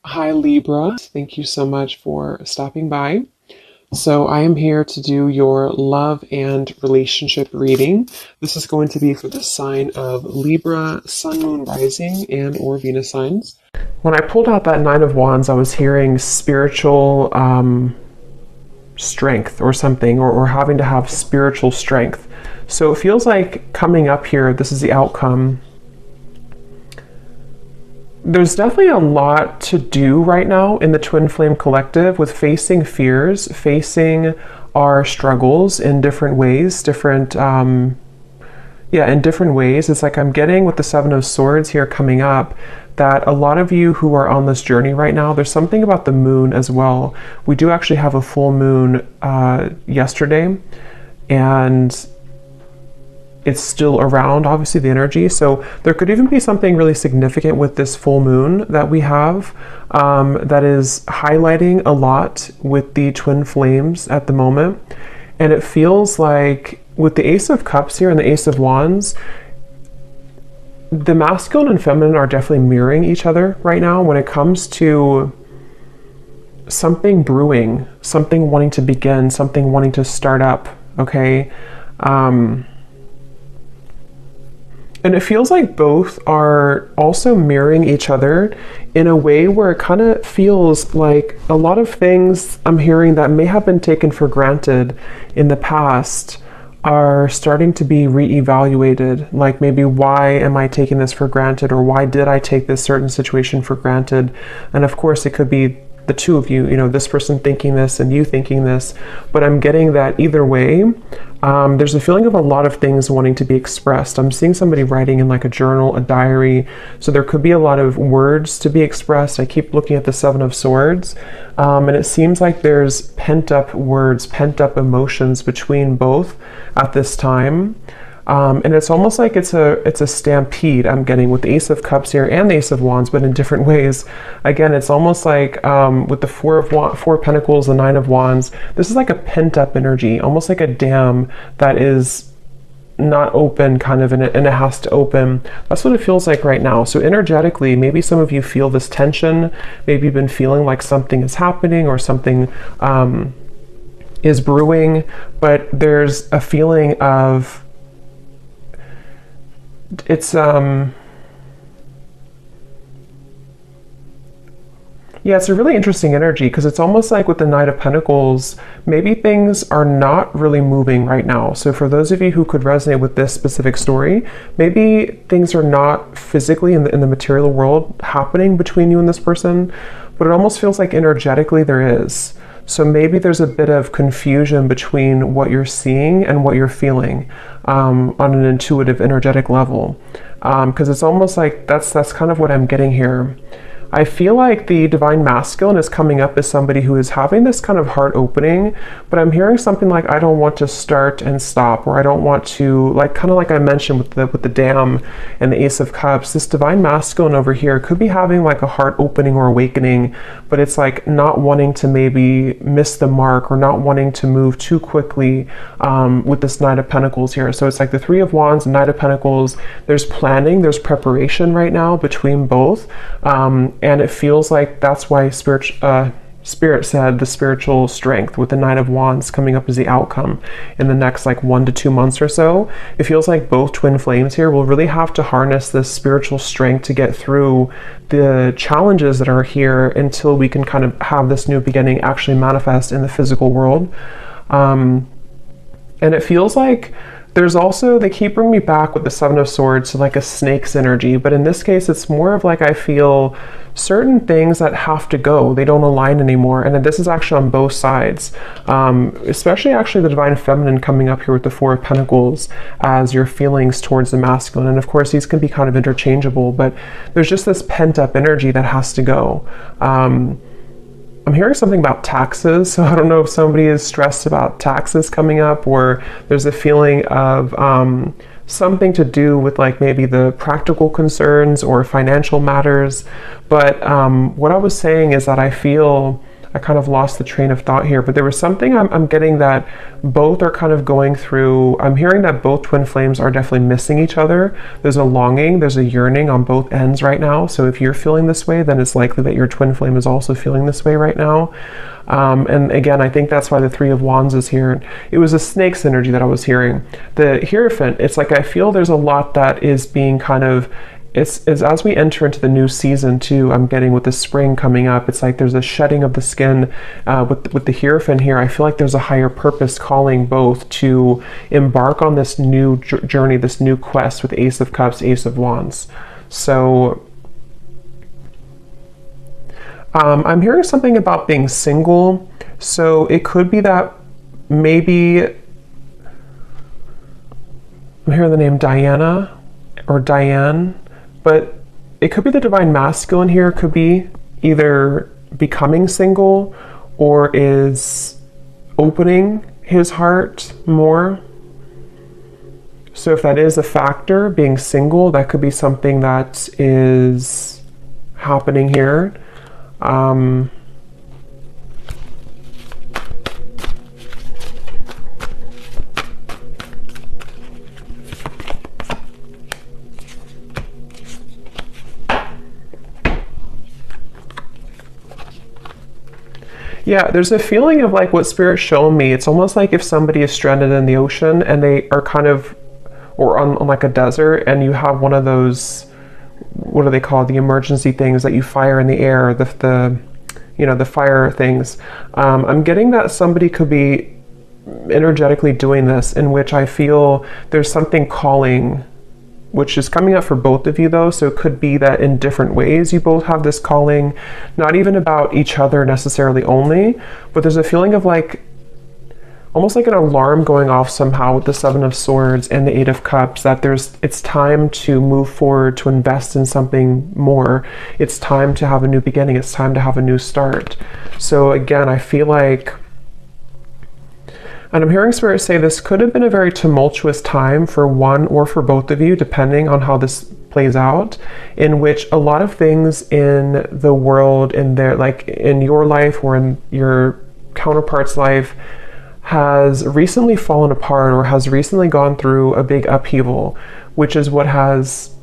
Hi, Libra. Thank you so much for stopping by. So, I am here to do your love and relationship reading. This is going to be for the sign of Libra, Sun, Moon, Rising, and or Venus signs. When I pulled out that Nine of Wands, I was hearing spiritual strength or something, or having to have spiritual strength. So, it feels like coming up here, this is the outcome. There's definitely a lot to do right now in the Twin Flame Collective with facing fears, facing our struggles in different ways, in different ways. It's like I'm getting with the Seven of Swords here coming up that a lot of you who are on this journey right now, there's something about the moon as well. We do actually have a full moon yesterday, and it's still around, obviously, the energy. So there could even be something really significant with this full moon that we have that is highlighting a lot with the twin flames at the moment. And it feels like with the Ace of Cups here and the Ace of Wands, the masculine and feminine are definitely mirroring each other right now when it comes to something brewing, something wanting to begin, something wanting to start up, okay? And it feels like both are also mirroring each other in a way where it kind of feels like a lot of things I'm hearing that may have been taken for granted in the past are starting to be reevaluated. Like maybe, why am I taking this for granted? Or why did I take this certain situation for granted? And of course, it could be the two of you, this person thinking this and you thinking this, but I'm getting that either way, there's a feeling of a lot of things wanting to be expressed. I'm seeing somebody writing in like a journal, a diary, so there could be a lot of words to be expressed. I keep looking at the Seven of Swords, and it seems like there's pent up words, pent up emotions between both at this time. And it's almost like it's a stampede I'm getting with the Ace of Cups here and the Ace of Wands, but in different ways. Again, it's almost like with the Four of Pentacles, the Nine of Wands, this is like a pent up energy, almost like a dam that is not open kind of, and it has to open. That's what it feels like right now. So energetically, maybe some of you feel this tension. Maybe you've been feeling like something is happening or something is brewing, but there's a feeling of it's a really interesting energy, because it's almost like with the Knight of Pentacles, maybe things are not really moving right now. So for those of you who could resonate with this specific story, maybe things are not physically in the material world happening between you and this person, but it almost feels like energetically there is. So maybe there's a bit of confusion between what you're seeing and what you're feeling on an intuitive, energetic level. Because it's almost like that's kind of what I'm getting here. I feel like the Divine Masculine is coming up as somebody who is having this kind of heart opening, but I'm hearing something like, I don't want to start and stop, or I don't want to, like, kind of like I mentioned with the Dam and the Ace of Cups, this Divine Masculine over here could be having like a heart opening or awakening, but it's like not wanting to maybe miss the mark or not wanting to move too quickly with this Knight of Pentacles here. So it's like the Three of Wands, Knight of Pentacles, there's planning, there's preparation right now between both. And it feels like that's why Spirit said the spiritual strength with the Knight of Wands coming up as the outcome in the next like 1 to 2 months or so. It feels like both twin flames here will really have to harness this spiritual strength to get through the challenges that are here until we can kind of have this new beginning actually manifest in the physical world. And it feels like there's also, they keep bringing me back with the Seven of Swords to like a snake's energy, but in this case, it's more of like I feel certain things that have to go. They don't align anymore. And this is actually on both sides, especially actually the Divine Feminine coming up here with the Four of Pentacles as your feelings towards the masculine. And of course, these can be kind of interchangeable, but there's just this pent up energy that has to go. I'm hearing something about taxes, so I don't know if somebody is stressed about taxes coming up, or there's a feeling of something to do with like maybe the practical concerns or financial matters. But what I was saying is that I feel I kind of lost the train of thought here, but there was something I'm getting that both are kind of going through. I'm hearing that both twin flames are definitely missing each other. There's a longing, there's a yearning on both ends right now. So if you're feeling this way, then it's likely that your twin flame is also feeling this way right now. And again, I think that's why the Three of Wands is here. It was a snake's energy that I was hearing. The Hierophant, it's like I feel there's a lot that is being kind of, it's as we enter into the new season too, I'm getting with the spring coming up, it's like there's a shedding of the skin with the Hierophant here. I feel like there's a higher purpose calling both to embark on this new journey, this new quest with Ace of Cups, Ace of Wands. So I'm hearing something about being single. So it could be that maybe, I'm hearing the name Diana or Diane, but it could be the divine masculine here. It could be either becoming single or is opening his heart more. So if that is a factor, being single, that could be something that is happening here. Yeah, there's a feeling of like what Spirit's shown me. It's almost like if somebody is stranded in the ocean and they are kind of, or on like a desert, and you have one of those, what are they called? The emergency things that you fire in the air, the you know, the fire things. I'm getting that somebody could be energetically doing this, in which I feel there's something calling, which is coming up for both of you though. So it could be that in different ways you both have this calling, not even about each other necessarily only, but there's a feeling of like, almost like an alarm going off somehow with the Seven of Swords and the Eight of Cups, that it's time to move forward, to invest in something more. It's time to have a new beginning. It's time to have a new start. So again, I feel like, and I'm hearing Spirit say this could have been a very tumultuous time for one or for both of you, depending on how this plays out, in which a lot of things in the world, in their, like in your life or in your counterpart's life, has recently fallen apart or has recently gone through a big upheaval, which is what has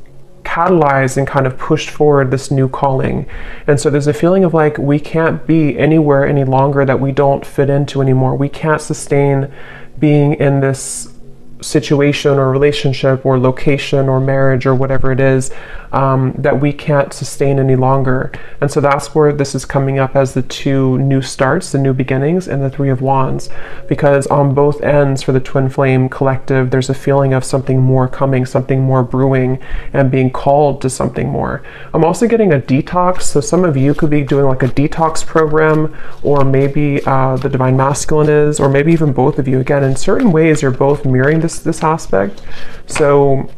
catalyzed and kind of pushed forward this new calling. And so there's a feeling of like, we can't be anywhere any longer that we don't fit into anymore. We can't sustain being in this situation or relationship or location or marriage or whatever it is, that we can't sustain any longer. And so that's where this is coming up as the two new starts, the new beginnings, and the Three of Wands, because on both ends for the twin flame collective, there's a feeling of something more coming, something more brewing, and being called to something more. I'm also getting a detox. So some of you could be doing like a detox program, or maybe the divine masculine is, or maybe even both of you. Again, in certain ways, you're both mirroring this aspect. So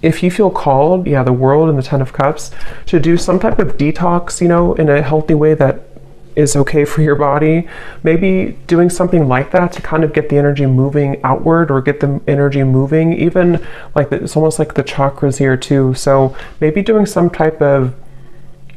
if you feel called, yeah, the World and the Ten of Cups, to do some type of detox, you know, in a healthy way that is okay for your body, maybe doing something like that to kind of get the energy moving outward, or get the energy moving, even like it's almost like the chakras here too. So maybe doing some type of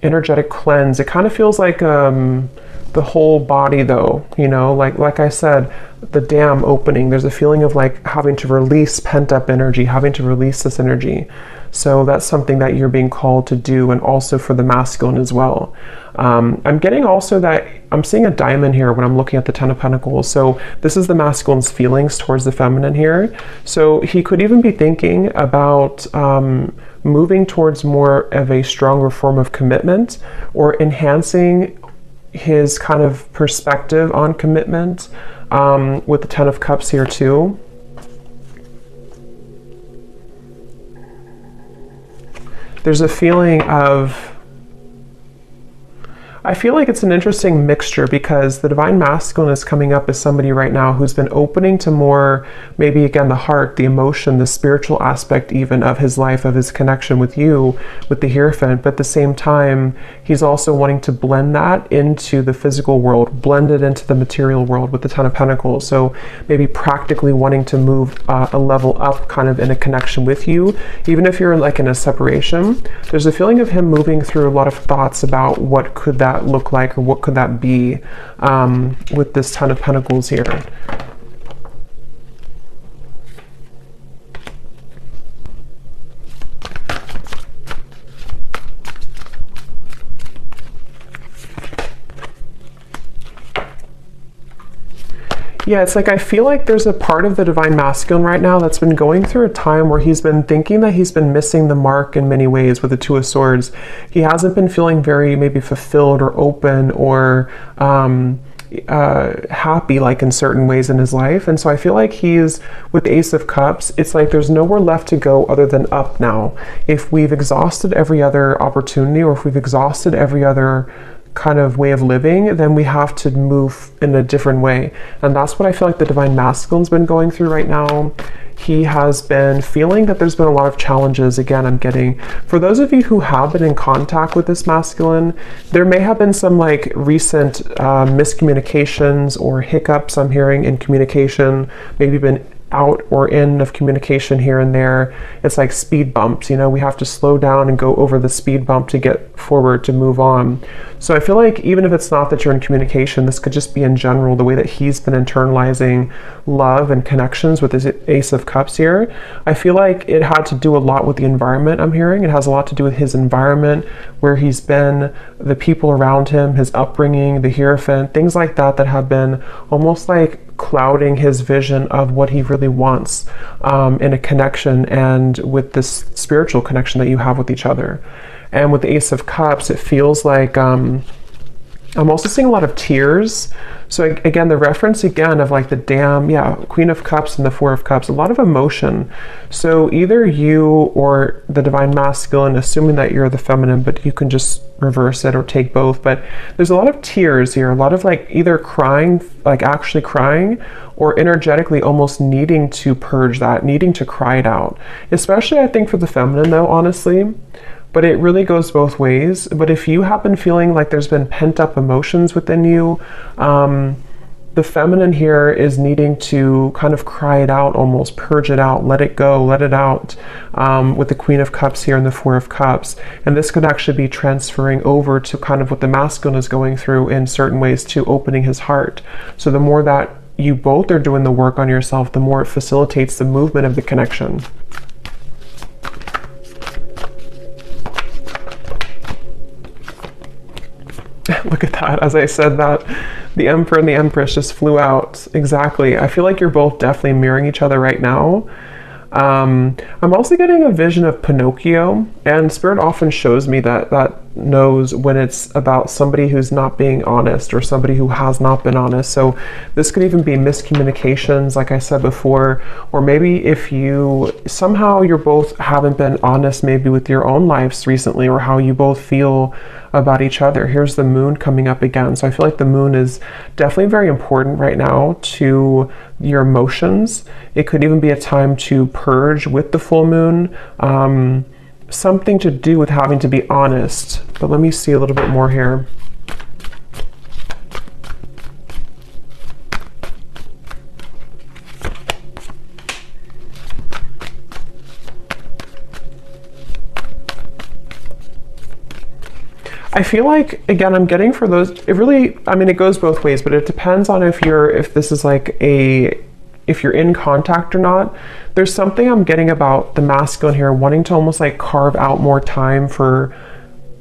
energetic cleanse. It kind of feels like the whole body though, you know, like I said, the dam opening, there's a feeling of like having to release pent up energy, having to release this energy. So that's something that you're being called to do, and also for the masculine as well. I'm getting also that I'm seeing a diamond here when I'm looking at the Ten of Pentacles. So this is the masculine's feelings towards the feminine here. So he could even be thinking about moving towards more of a stronger form of commitment, or enhancing his kind of perspective on commitment, with the Ten of Cups here too. There's a feeling of, I feel like it's an interesting mixture, because the divine masculine is coming up as somebody right now who's been opening to more, maybe again, the heart, the emotion, the spiritual aspect even of his life, of his connection with you, with the Hierophant. But at the same time, he's also wanting to blend that into the physical world, blend it into the material world with the Ten of Pentacles. So maybe practically wanting to move a level up kind of in a connection with you, even if you're like in a separation. There's a feeling of him moving through a lot of thoughts about what could that that look like, or what could that be with this Ten of Pentacles here? Yeah, it's like I feel like there's a part of the Divine Masculine right now that's been going through a time where he's been thinking that he's been missing the mark in many ways with the Two of Swords. He hasn't been feeling very maybe fulfilled or open or happy like in certain ways in his life. And so I feel like he's with the Ace of Cups, it's like there's nowhere left to go other than up now. If we've exhausted every other opportunity, or if we've exhausted every other kind of way of living, then we have to move in a different way. And that's what I feel like the Divine Masculine's been going through right now. He has been feeling that there's been a lot of challenges. Again, I'm getting, for those of you who have been in contact with this masculine, there may have been some like recent miscommunications or hiccups I'm hearing in communication, maybe been out or in of communication here and there. It's like speed bumps, you know, we have to slow down and go over the speed bump to get forward, to move on. So I feel like even if it's not that you're in communication, this could just be in general the way that he's been internalizing love and connections with his Ace of Cups here. I feel like it had to do a lot with the environment I'm hearing. It has a lot to do with his environment, where he's been, the people around him, his upbringing, the Hierophant, things like that that have been almost like clouding his vision of what he really wants in a connection and with this spiritual connection that you have with each other. And with the Ace of Cups, it feels like I'm also seeing a lot of tears. So again, the reference again of like the Dam, yeah, Queen of Cups and the Four of Cups, a lot of emotion. So either you or the Divine Masculine, assuming that you're the feminine, but you can just reverse it or take both. But there's a lot of tears here, a lot of like either crying, like actually crying, or energetically almost needing to purge that, needing to cry it out. Especially I think for the feminine though, honestly. But it really goes both ways. But if you have been feeling like there's been pent up emotions within you, the feminine here is needing to kind of cry it out, almost purge it out, let it go, let it out, with the Queen of Cups here and the Four of Cups. And this could actually be transferring over to kind of what the masculine is going through in certain ways, to opening his heart. So the more that you both are doing the work on yourself, the more it facilitates the movement of the connection. Look at that. As I said that, the Emperor and the Empress just flew out. Exactly. I feel like you're both definitely mirroring each other right now. I'm also getting a vision of Pinocchio, and Spirit often shows me that knows when it's about somebody who's not being honest or somebody who has not been honest. So this could even be miscommunications, like I said before, or maybe if you somehow you're both haven't been honest maybe with your own lives recently, or how you both feel about each other. Here's the Moon coming up again. So I feel like the Moon is definitely very important right now to your emotions. It could even be a time to purge with the full moon. Something to do with having to be honest. But let me see a little bit more here. I feel like, again, I'm getting for those, it really, I mean, it goes both ways, but it depends on if this is like if you're in contact or not. There's something I'm getting about the masculine here, wanting to almost like carve out more time for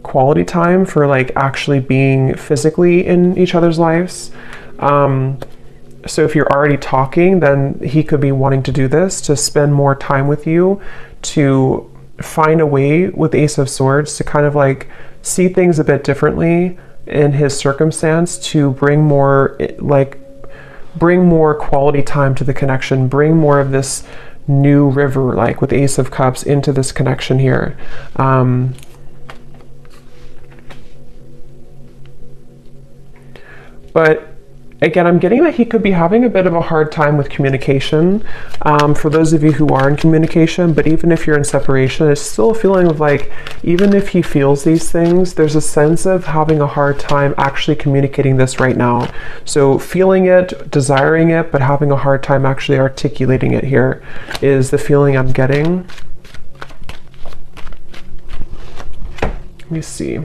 quality time, for like actually being physically in each other's lives. So if you're already talking, then he could be wanting to do this, to spend more time with you, to find a way with Ace of Swords to kind of like see things a bit differently in his circumstance, to bring more quality time to the connection, bring more of this new river, like with Ace of Cups, into this connection here. But again, I'm getting that he could be having a bit of a hard time with communication, for those of you who are in communication. But even if you're in separation, it's still a feeling of like, even if he feels these things, there's a sense of having a hard time actually communicating this right now. So feeling it, desiring it, but having a hard time actually articulating it here is the feeling I'm getting. Let me see.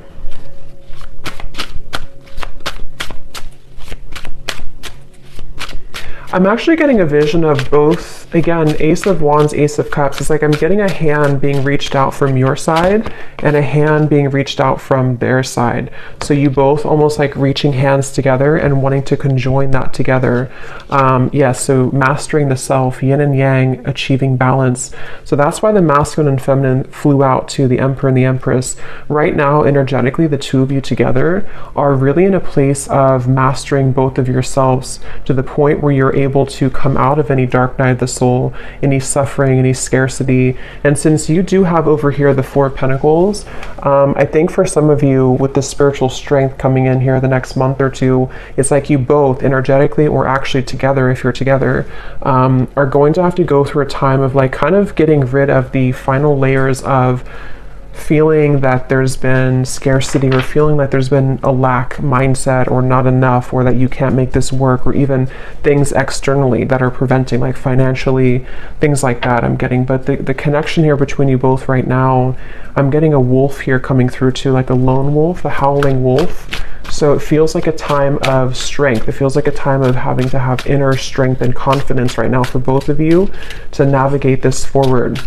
I'm actually getting a vision of both, again, Ace of Wands, Ace of Cups. It's like I'm getting a hand being reached out from your side and a hand being reached out from their side. So you both almost like reaching hands together and wanting to conjoin that together. So mastering the self, yin and yang, achieving balance. So that's why the masculine and feminine flew out to the Emperor and the Empress. Right now, energetically, the two of you together are really in a place of mastering both of yourselves to the point where you're able to come out of any dark night of the soul, any suffering, any scarcity. And since you do have over here the Four of Pentacles, I think for some of you with the spiritual strength coming in here the next month or two, it's like you both energetically or actually together, if you're together, are going to have to go through a time of like kind of getting rid of the final layers of feeling that there's been scarcity or feeling like there's been a lack mindset or not enough or that you can't make this work, or even things externally that are preventing, like financially, things like that I'm getting. But the connection here between you both right now, I'm getting a wolf here coming through too, like a lone wolf, a howling wolf. So it feels like a time of strength. It feels like a time of having to have inner strength and confidence right now for both of you to navigate this forward.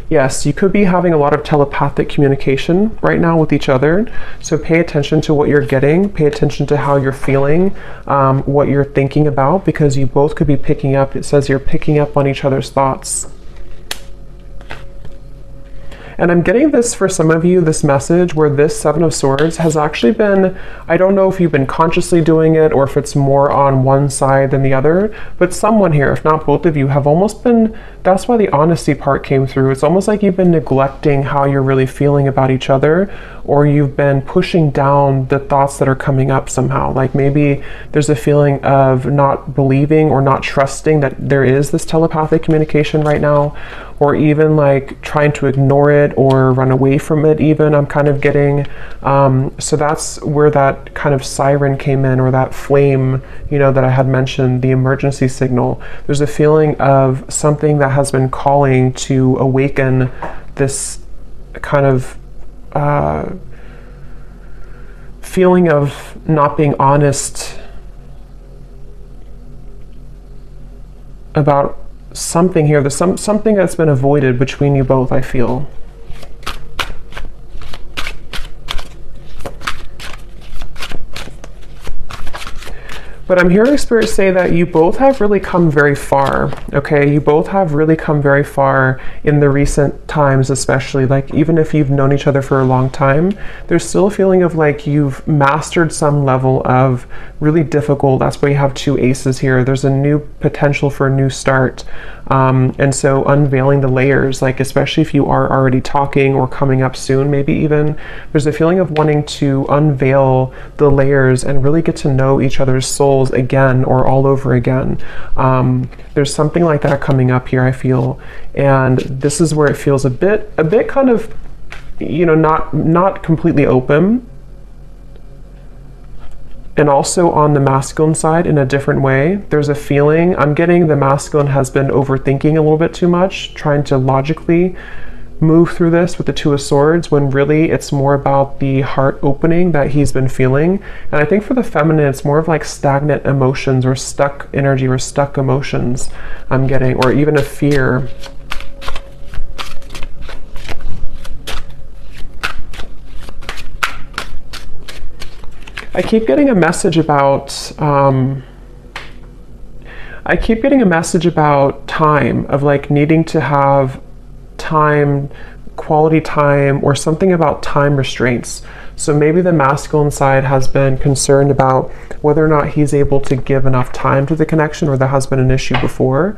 Yes, you could be having a lot of telepathic communication right now with each other. So pay attention to what you're getting, pay attention to how you're feeling, what you're thinking about, because you both could be picking up, it says you're picking up on each other's thoughts. And I'm getting this for some of you, this message where this Seven of Swords has actually been, I don't know if you've been consciously doing it or if it's more on one side than the other, but someone here, if not both of you, have almost been, that's why the honesty part came through. It's almost like you've been neglecting how you're really feeling about each other, or you've been pushing down the thoughts that are coming up somehow. Like maybe there's a feeling of not believing or not trusting that there is this telepathic communication right now, or even like trying to ignore it or run away from it even, I'm kind of getting. So that's where that kind of siren came in, or that flame, you know, that I had mentioned, the emergency signal. There's a feeling of something that has been calling to awaken this kind of feeling of not being honest about something here. There's something that's been avoided between you both, I feel. But I'm hearing Spirit say that you both have really come very far, okay? You both have really come very far in the recent times, especially. Like, even if you've known each other for a long time, there's still a feeling of like you've mastered some level of really difficult, that's why you have two aces here. There's a new potential for a new start. And so unveiling the layers, like especially if you are already talking or coming up soon, maybe even, there's a feeling of wanting to unveil the layers and really get to know each other's souls again or all over again. There's something like that coming up here, I feel. And this is where it feels a bit kind of, you know, not completely open. And also on the masculine side in a different way, there's a feeling, I'm getting the masculine has been overthinking a little bit too much, trying to logically move through this with the Two of Swords, when really it's more about the heart opening that he's been feeling. And I think for the feminine, it's more of like stagnant emotions or stuck energy or stuck emotions I'm getting, or even a fear. I keep getting a message about time, of like needing to have time, quality time, or something about time restraints. So maybe the masculine side has been concerned about whether or not he's able to give enough time to the connection, or there has been an issue before.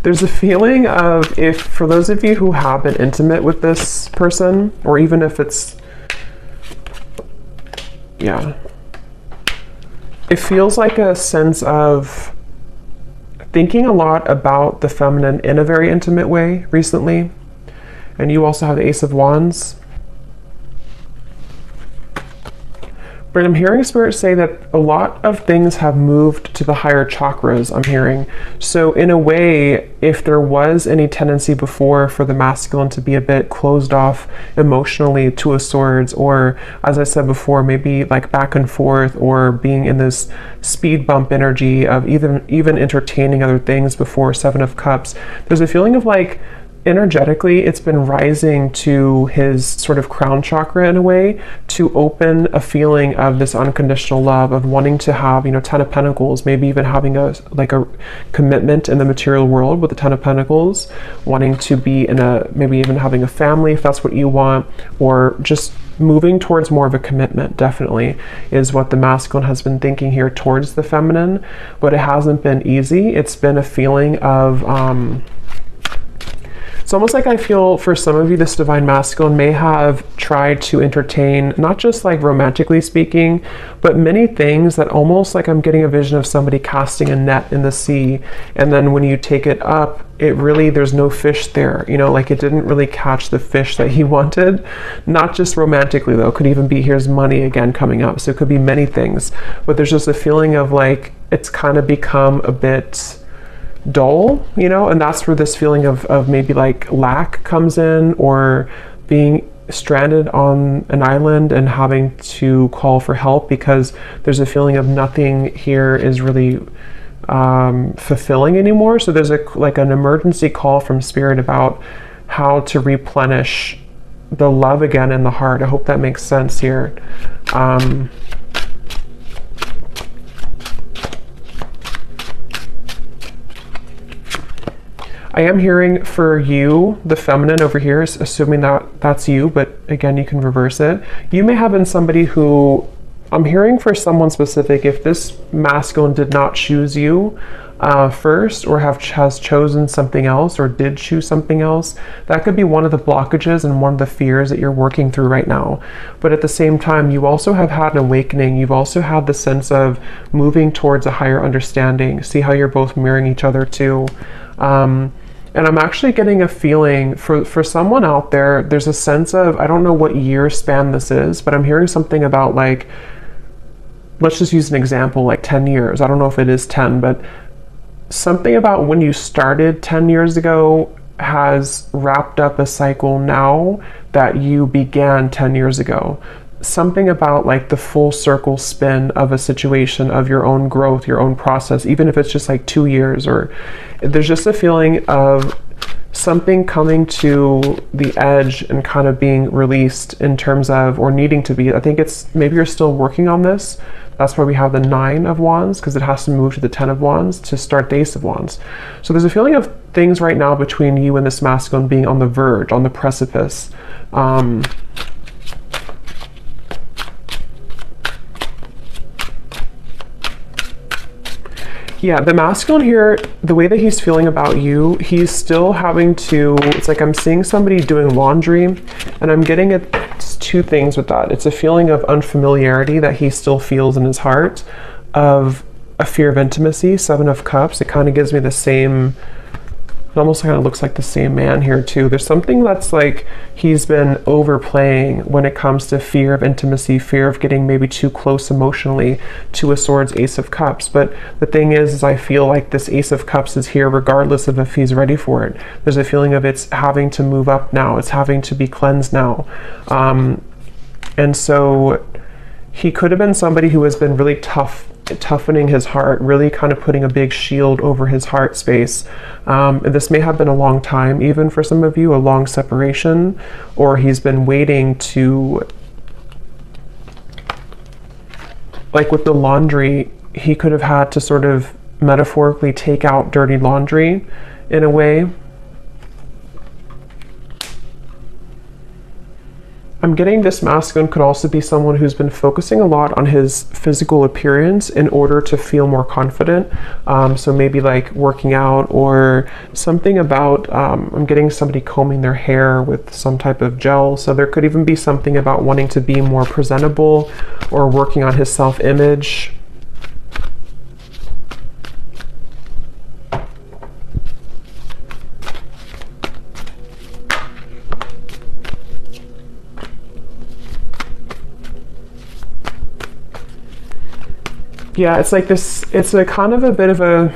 There's a feeling of, if for those of you who have been intimate with this person, or even if it's, yeah, it feels like a sense of thinking a lot about the feminine in a very intimate way recently. And you also have the Ace of Wands. But I'm hearing Spirit say that a lot of things have moved to the higher chakras, I'm hearing. So in a way, if there was any tendency before for the masculine to be a bit closed off emotionally, Two of Swords, or as I said before, maybe like back and forth, or being in this speed bump energy of even entertaining other things before Seven of Cups, there's a feeling of like, energetically, it's been rising to his sort of crown chakra in a way to open a feeling of this unconditional love, of wanting to have, 10 of Pentacles, maybe even having a commitment in the material world with the 10 of Pentacles, wanting to be maybe even having a family if that's what you want, or just moving towards more of a commitment, definitely, is what the masculine has been thinking here towards the feminine. But it hasn't been easy. It's been a feeling of, it's almost like I feel for some of you, this divine masculine may have tried to entertain, not just like romantically speaking, but many things that almost like I'm getting a vision of somebody casting a net in the sea. And then when you take it up, there's no fish there, like it didn't really catch the fish that he wanted. Not just romantically though, could even be here's money again coming up. So it could be many things, but there's just a feeling of like, it's kind of become a bit dull, and that's where this feeling of maybe like lack comes in, or being stranded on an island and having to call for help because there's a feeling of nothing here is really fulfilling anymore. So there's an emergency call from Spirit about how to replenish the love again in the heart. I hope that makes sense here. I am hearing for you, the feminine over here, assuming that that's you, but again, you can reverse it. You may have been somebody who, I'm hearing for someone specific, if this masculine did not choose you first, or has chosen something else, or did choose something else, that could be one of the blockages and one of the fears that you're working through right now. But at the same time, you also have had an awakening. You've also had the sense of moving towards a higher understanding. See how you're both mirroring each other too. And I'm actually getting a feeling for someone out there, there's a sense of, I don't know what year span this is, but I'm hearing something about like, let's just use an example, like 10 years. I don't know if it is 10, but something about when you started 10 years ago has wrapped up a cycle now that you began 10 years ago. Something about like the full circle spin of a situation, of your own growth, your own process, even if it's just like 2 years, or there's just a feeling of something coming to the edge and kind of being released in terms of, or needing to be. I think it's, maybe you're still working on this. That's why we have the 9 of Wands, because it has to move to the 10 of Wands to start the Ace of Wands. So there's a feeling of things right now between you and this masculine being on the verge, on the precipice. Yeah, the masculine here, the way that he's feeling about you, he's still having to, it's like I'm seeing somebody doing laundry, and I'm getting it's 2 things with that. It's a feeling of unfamiliarity that he still feels in his heart, of a fear of intimacy, 7 of Cups. It kind of gives me the same, it almost kind of looks like the same man here too. There's something that's like he's been overplaying when it comes to fear of intimacy, fear of getting maybe too close emotionally. 2 of Swords, Ace of Cups. But the thing is I feel like this Ace of Cups is here regardless of if he's ready for it. There's a feeling of it's having to move up now. It's having to be cleansed now. And so he could have been somebody who has been really toughening his heart, really kind of putting a big shield over his heart space. And this may have been a long time, even for some of you, a long separation, or he's been waiting to, like with the laundry, he could have had to sort of metaphorically take out dirty laundry in a way. I'm getting this masculine could also be someone who's been focusing a lot on his physical appearance in order to feel more confident. So maybe like working out, or something about, I'm getting somebody combing their hair with some type of gel. So there could even be something about wanting to be more presentable, or working on his self-image. Yeah, it's like this, it's a kind of a bit of a,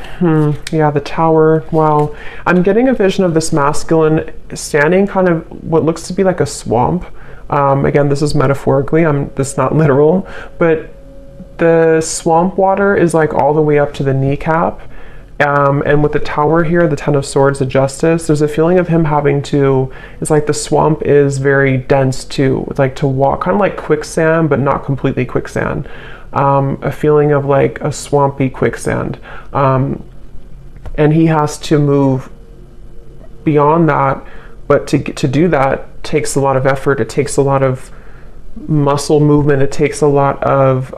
yeah, the Tower. Wow. I'm getting a vision of this masculine standing kind of what looks to be like a swamp. Again, this is metaphorically, this is not literal, but the swamp water is like all the way up to the kneecap. And with the Tower here, the Ten of Swords, the Justice, there's a feeling of him having to, it's like the swamp is very dense too. It's like to walk, kind of like quicksand, but not completely quicksand. A feeling of like a swampy quicksand. And he has to move beyond that, but to do that takes a lot of effort. It takes a lot of muscle movement. It takes a lot of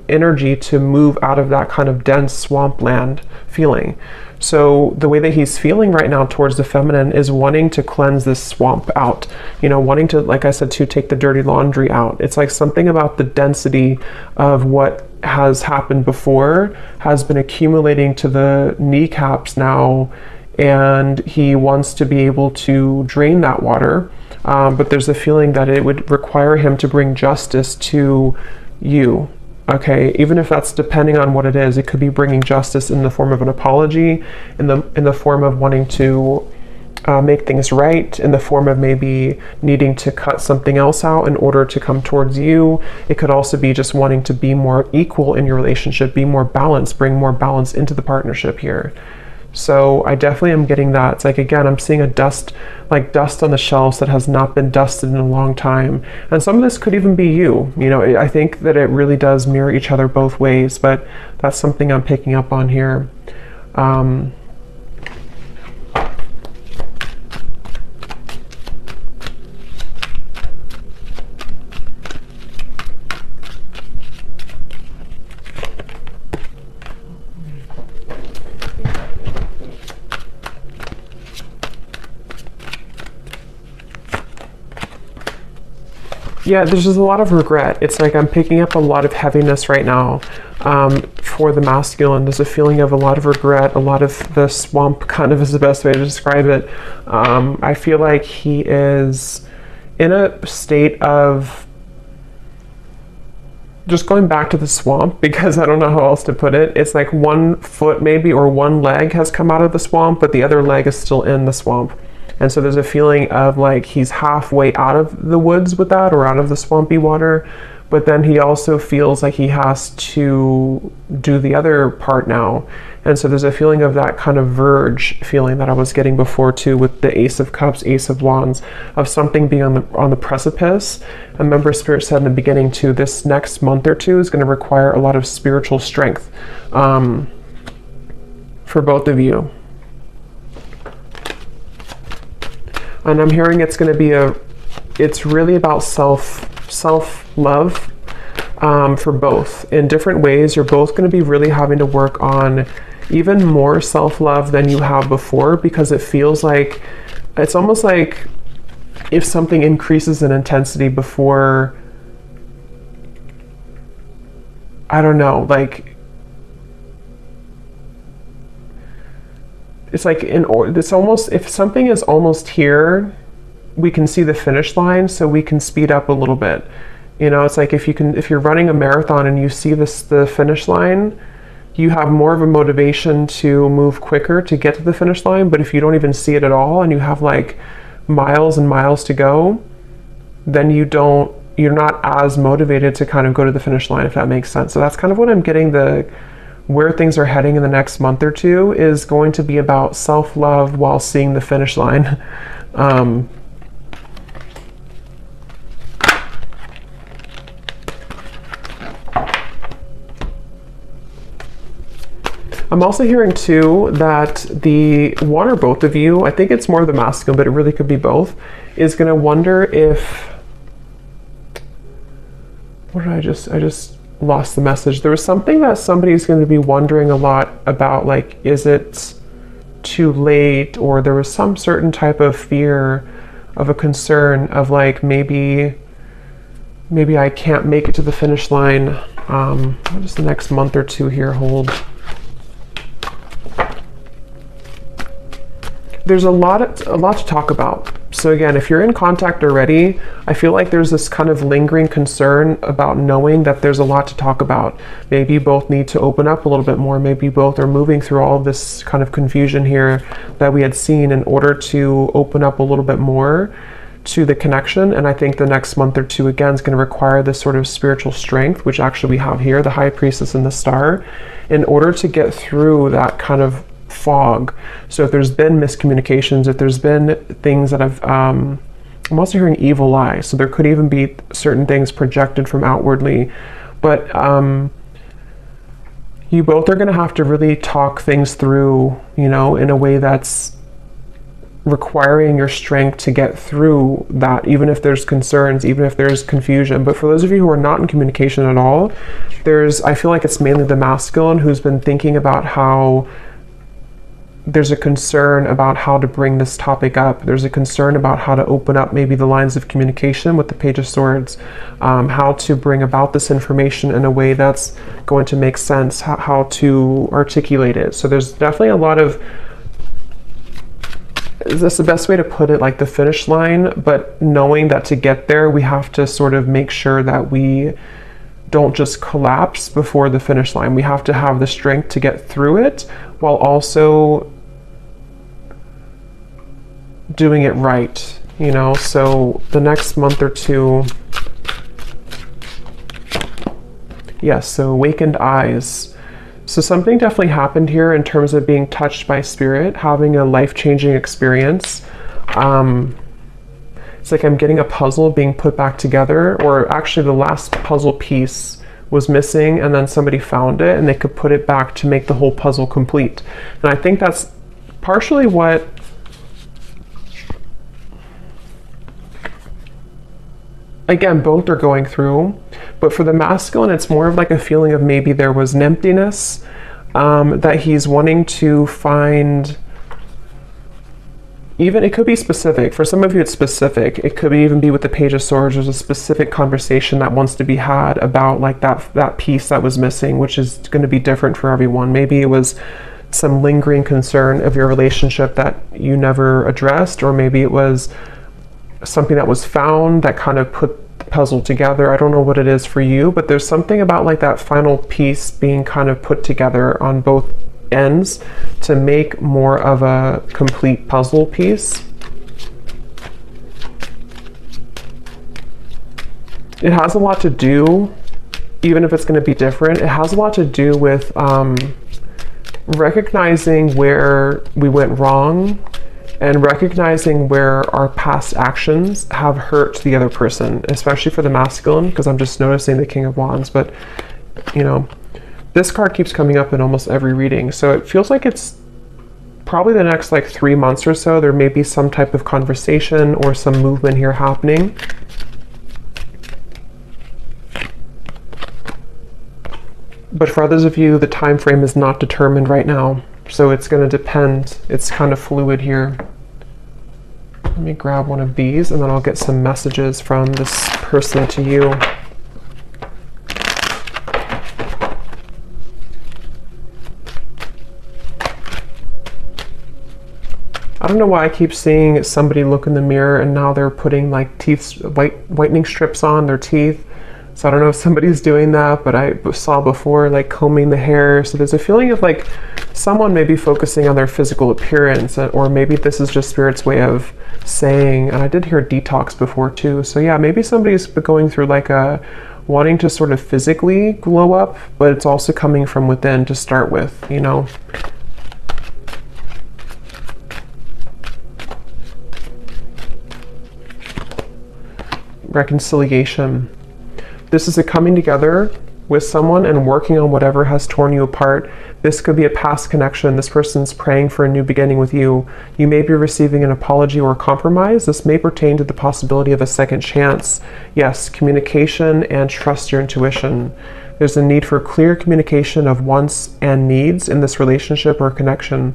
energy to move out of that kind of dense swampland feeling. So the way that he's feeling right now towards the feminine is wanting to cleanse this swamp out, you know, wanting to, like I said, to take the dirty laundry out. It's like something about the density of what has happened before has been accumulating to the kneecaps now, and he wants to be able to drain that water. But there's a feeling that it would require him to bring justice to you. Okay, even if that's depending on what it is, it could be bringing justice in the form of an apology, in the form of wanting to make things right, in the form of maybe needing to cut something else out in order to come towards you. It could also be just wanting to be more equal in your relationship, be more balanced, bring more balance into the partnership here. So I definitely am getting that. It's like, again, I'm seeing a dust on the shelves that has not been dusted in a long time. And some of this could even be you. You know, I think that it really does mirror each other both ways, but that's something I'm picking up on here. Yeah, there's just a lot of regret. It's like I'm picking up a lot of heaviness right now for the masculine. There's a feeling of a lot of regret, a lot of the swamp kind of is the best way to describe it. I feel like he is in a state of just going back to the swamp, because I don't know how else to put it. It's like one foot maybe, or one leg has come out of the swamp, but the other leg is still in the swamp. And so there's a feeling of like he's halfway out of the woods with that, or out of the swampy water, but then he also feels like he has to do the other part now. And so there's a feeling of that kind of verge feeling that I was getting before too, with the Ace of Cups, Ace of Wands, of something being on the precipice. And remember, Spirit said in the beginning too, this next month or two is going to require a lot of spiritual strength for both of you. And I'm hearing it's going to be it's really about self-love for both. In different ways, you're both going to be really having to work on even more self-love than you have before, because it feels like, it's almost like if something increases in intensity before, I don't know, like, it's like it's almost, if something is almost here, we can see the finish line, so we can speed up a little bit. You know, it's like if you're running a marathon and you see the finish line, you have more of a motivation to move quicker to get to the finish line. But if you don't even see it at all and you have like miles and miles to go, then you're not as motivated to kind of go to the finish line, if that makes sense. So that's kind of what I'm getting, where things are heading in the next month or two is going to be about self-love while seeing the finish line. I'm also hearing too that the one or both of you, I think it's more of the masculine, but it really could be both, is going to wonder if, what did I just lost the message. There was something that somebody's going to be wondering a lot about, like, is it too late? Or there was some certain type of fear, of a concern of like, maybe I can't make it to the finish line. What does the next month or two here hold? There's a lot to talk about. So again, if you're in contact already, I feel like there's this kind of lingering concern about knowing that there's a lot to talk about. Maybe you both need to open up a little bit more. Maybe you both are moving through all of this kind of confusion here that we had seen in order to open up a little bit more to the connection. And I think the next month or two, again, is going to require this sort of spiritual strength, which actually we have here, the High Priestess and the Star, in order to get through that kind of fog. So if there's been miscommunications, if there's been things that I'm also hearing evil eye, so there could even be certain things projected from outwardly, but you both are going to have to really talk things through, you know, in a way that's requiring your strength to get through that, even if there's concerns, even if there's confusion. But for those of you who are not in communication at all, I feel like it's mainly the masculine who's been thinking about how there's a concern about how to bring this topic up. There's a concern about how to open up maybe the lines of communication with the Page of Swords, how to bring about this information in a way that's going to make sense, how to articulate it. So there's definitely a lot of, is this the best way to put it, like the finish line, but knowing that to get there, we have to sort of make sure that we don't just collapse before the finish line. We have to have the strength to get through it while also doing it right, you know? So the next month or two, yes, so awakened eyes. So something definitely happened here in terms of being touched by spirit, having a life-changing experience. It's like I'm getting a puzzle being put back together, or actually the last puzzle piece was missing and then somebody found it and they could put it back to make the whole puzzle complete. And I think that's partially what again, both are going through, but for the masculine, it's more of like a feeling of maybe there was an emptiness that he's wanting to find. Even it could be specific. For some of you, it's specific. It could even be with the Page of Swords. There's a specific conversation that wants to be had about like that piece that was missing, which is going to be different for everyone. Maybe it was some lingering concern of your relationship that you never addressed, or maybe it was something that was found that kind of put the puzzle together. I don't know what it is for you, but there's something about like that final piece being kind of put together on both ends to make more of a complete puzzle piece. It has a lot to do, even if it's going to be different, it has a lot to do with recognizing where we went wrong and recognizing where our past actions have hurt the other person, especially for the masculine, because I'm just noticing the King of Wands. But, you know, this card keeps coming up in almost every reading. So it feels like it's probably the next like 3 months or so, there may be some type of conversation or some movement here happening. But for others of you, the time frame is not determined right now. So it's going to depend. It's kind of fluid here. Let me grab one of these and then I'll get some messages from this person to you. I don't know why I keep seeing somebody look in the mirror and now they're putting like whitening strips on their teeth. So I don't know if somebody's doing that, but I saw before like combing the hair. So there's a feeling of like someone may be focusing on their physical appearance, or maybe this is just Spirit's way of saying, and I did hear detox before too. So yeah, maybe somebody's going through like a wanting to sort of physically glow up, but it's also coming from within to start with, you know. Reconciliation. This is a coming together with someone and working on whatever has torn you apart. This could be a past connection. This person's praying for a new beginning with you. You may be receiving an apology or a compromise. This may pertain to the possibility of a second chance. Yes, communication and trust your intuition. There's a need for clear communication of wants and needs in this relationship or connection.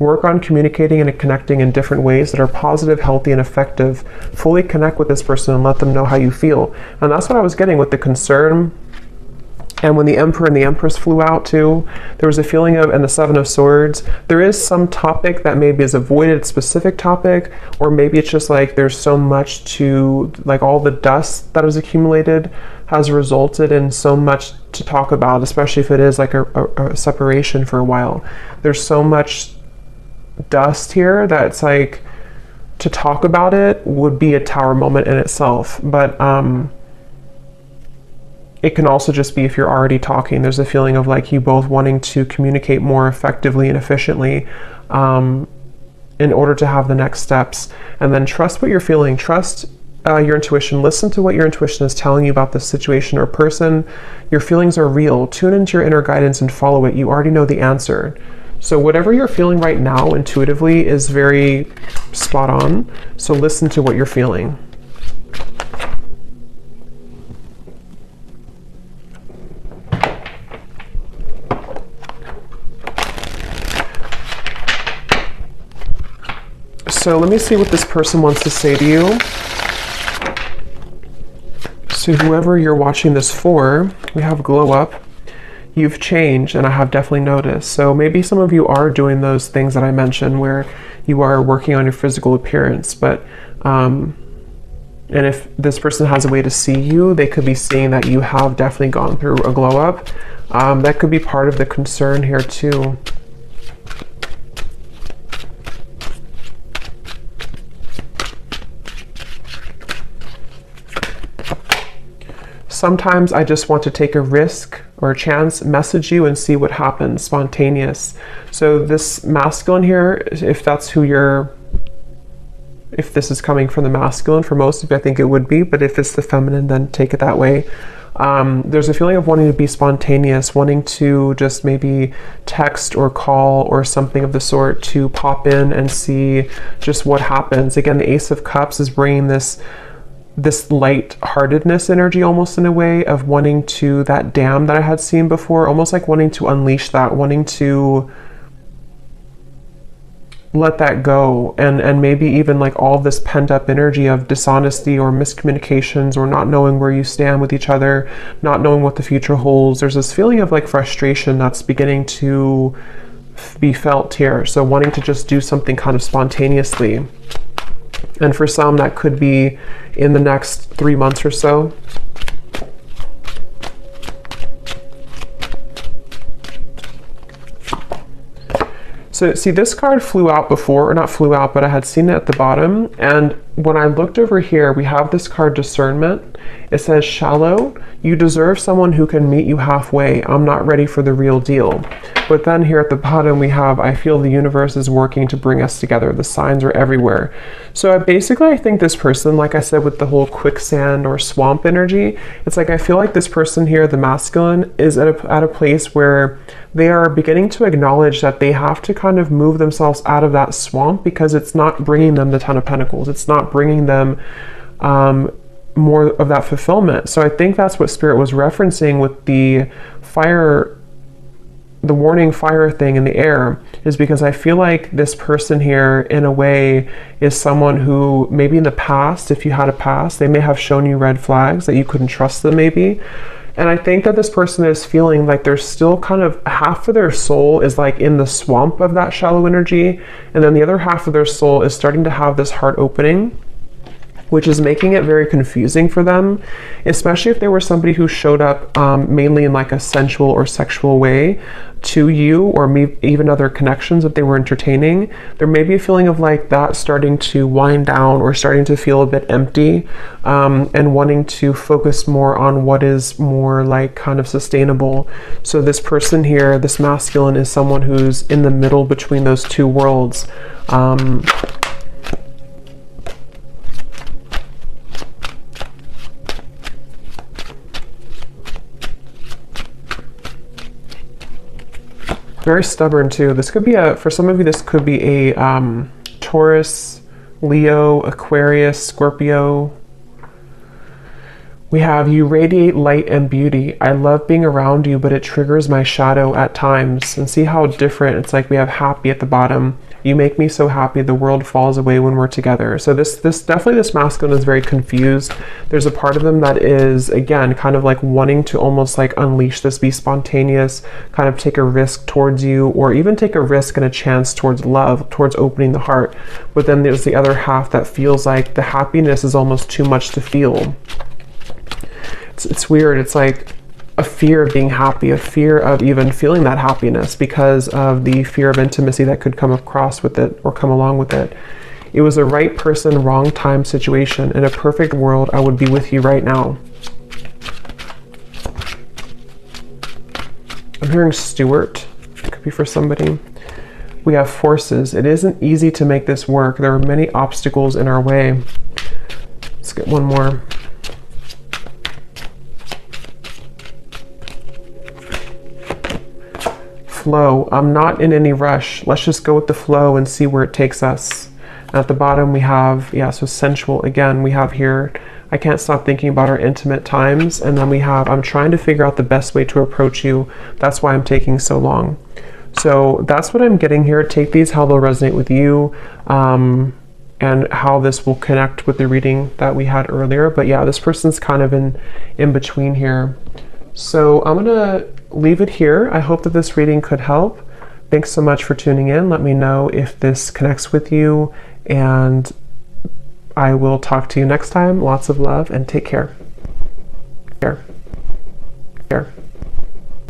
Work on communicating and connecting in different ways that are positive, healthy, and effective. Fully connect with this person and let them know how you feel. And that's what I was getting with the concern And when the Emperor and the Empress flew out too, there was a feeling of, and the Seven of Swords, there is some topic that maybe is avoided, specific topic, or maybe it's just like there's so much to, like all the dust that has accumulated has resulted in so much to talk about, especially if it is like a separation for a while. There's so much dust here that it's like, to talk about it would be a Tower moment in itself. But it can also just be if you're already talking, there's a feeling of like you both wanting to communicate more effectively and efficiently in order to have the next steps. And then trust what you're feeling. Trust your intuition. Listen to what your intuition is telling you about this situation or person. Your feelings are real. Tune into your inner guidance and follow it. You already know the answer. So whatever you're feeling right now intuitively is very spot on. So listen to what you're feeling. So let me see what this person wants to say to you. So whoever you're watching this for, we have glow up. You've changed, and I have definitely noticed. So maybe some of you are doing those things that I mentioned where you are working on your physical appearance, but and if this person has a way to see you, they could be seeing that you have definitely gone through a glow up. That could be part of the concern here too. Sometimes I just want to take a risk or a chance, message you and see what happens, spontaneous. So this masculine here, if that's who you're, if this is coming from the masculine, for most of you I think it would be, but if it's the feminine, then take it that way. There's a feeling of wanting to be spontaneous, wanting to just maybe text or call or something of the sort to pop in and see just what happens. Again, the Ace of Cups is bringing this light-heartedness energy almost in a way of wanting to, that dam that I had seen before, almost like wanting to unleash that, wanting to let that go, and maybe even like all this pent-up energy of dishonesty or miscommunications or not knowing where you stand with each other, not knowing what the future holds. There's this feeling of like frustration that's beginning to be felt here. So wanting to just do something kind of spontaneously. And for some, that could be in the next 3 months or so. So see, this card flew out before, or not flew out, but I had seen it at the bottom. And when I looked over here, we have this card Discernment. It says, shallow, you deserve someone who can meet you halfway. I'm not ready for the real deal. But then here at the bottom, we have, I feel the universe is working to bring us together. The signs are everywhere. So I think this person, like I said, with the whole quicksand or swamp energy, it's like, I feel like this person here, the masculine, is at a place where they are beginning to acknowledge that they have to kind of move themselves out of that swamp because it's not bringing them the Ten of Pentacles. It's not bringing them more of that fulfillment. So I think that's what Spirit was referencing with the fire, the warning fire thing in the air, is because I feel like this person here in a way is someone who maybe in the past, if you had a past, they may have shown you red flags that you couldn't trust them maybe. And I think that this person is feeling like there's still kind of half of their soul is like in the swamp of that shallow energy. And then the other half of their soul is starting to have this heart opening, which is making it very confusing for them, especially if there were somebody who showed up mainly in like a sensual or sexual way to you, or maybe even other connections that they were entertaining. There may be a feeling of like that starting to wind down or starting to feel a bit empty, and wanting to focus more on what is more like kind of sustainable. So this person here, this masculine, is someone who's in the middle between those two worlds. Very stubborn too. This could be for some of you, this could be a Taurus, Leo, Aquarius, Scorpio. We have, you radiate light and beauty. I love being around you, but it triggers my shadow at times. And see how different, it's like we have happy at the bottom. You make me so happy. The world falls away when we're together. So this definitely, this masculine is very confused. There's a part of them that is, again, kind of like wanting to almost like unleash this, be spontaneous, kind of take a risk towards you, or even take a risk and a chance towards love, towards opening the heart. But then there's the other half that feels like the happiness is almost too much to feel. It's weird. It's like a fear of being happy, a fear of even feeling that happiness because of the fear of intimacy that could come across with it or come along with it. It was a right person, wrong time situation. In a perfect world, I would be with you right now. I'm hearing Stewart. It could be for somebody. We have forces. It isn't easy to make this work. There are many obstacles in our way. Let's get one more. Flow. I'm not in any rush. Let's just go with the flow and see where it takes us. And at the bottom we have, so sensual. Again, we have here, I can't stop thinking about our intimate times. And then we have, I'm trying to figure out the best way to approach you. That's why I'm taking so long. So that's what I'm getting here. Take these how they'll resonate with you, and how this will connect with the reading that we had earlier. But yeah, this person's kind of in between here. So I'm gonna leave it here. I hope that this reading could help. Thanks so much for tuning in. Let me know if this connects with you, and I will talk to you next time. Lots of love and take care.